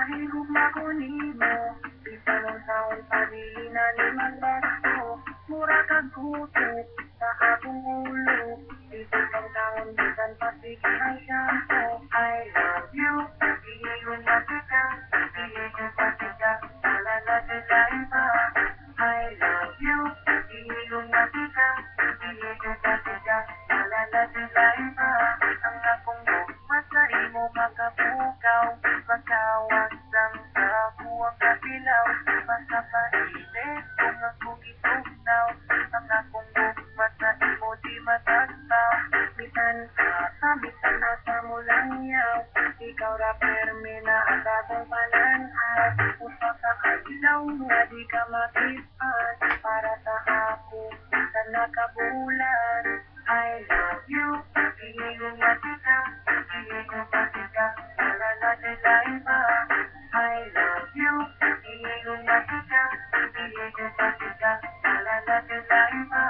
higugma ko nimo. Bisa mong taon pagina ni magbasto. Mura kag kutok sa akong ulo. Bisa mong taon bisan pasigil ang shampoo. I love you, iyon na kita. Iyon pa kita, lalalagilain pa. I love you, iyon na kita. Iyon pa kita, lalalagilain pa. Ang akong bukmat sa imo makapukaw. Masawag sang kabuang kapilaw. Basta painit kung akong itugnaw. Ang akong bukmat sa imo di matagpaw. Bisan ka, bisan na sa mulang yaw. Ikaw ra permi na ang akong pananaw. Usa ka kabilaw nga di ka makipan. Para sa ako, sa nakabulan. I love you, iyon na kita. Iyon pa kita, lalalagilain pa. I love you, iyon na kita. Iyon pa kita, lalalagilain pa.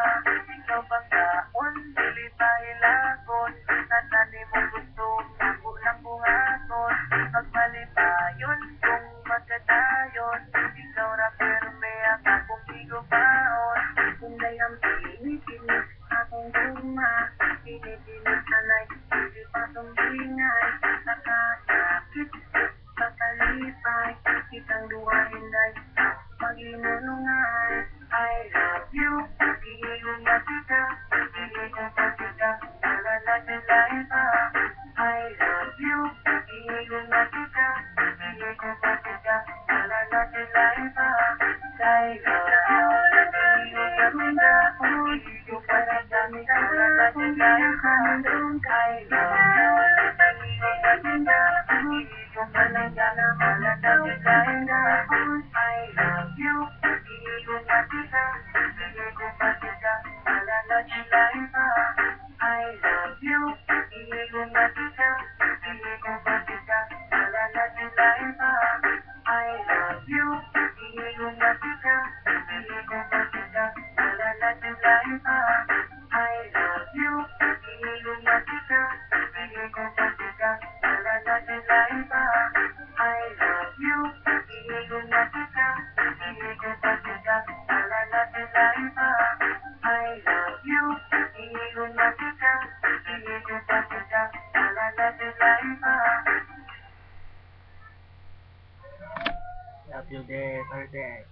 Ikaw bang taon, dili pa hilagon. Nasaan mo gusto, ako lang buhaton. Magmalipayon, kung magkatayon. Ikaw ra perme ang akong higubaon. Kunday ang pinipinis akong guma. Pinipinis sanay, hindi pa sumbingay. Nakasakit, pakalipay. Kitang duha hinday, paginunungay. I love you, iyon na kita. Iyon pa kita, lalalagilain pa. I love you, iyon na kita. Iyon pa kita, lalalagilain pa. I love you, iyon na kita. Iyon pa kita, lalalagilain pa. I love you, iyon na kita. Iyon pa kita, lalalagilain pa. I love you, iyon na kita. Iyon pa kita, lalalagilain pa. I love you, iyon na kita. Iyon pa kita, lalalagilain pa. I love you, iyon na kita. Iyon pa kita, lalalagilain pa. I love you, iyon na kita. Iyon pa kita, lalalagilain pa. I love you, iyon na kita. Iyon pa kita, lalalagilain pa. I love you, iyon na kita. Iyon pa kita, lalalagilain pa. Love you, day, birthday.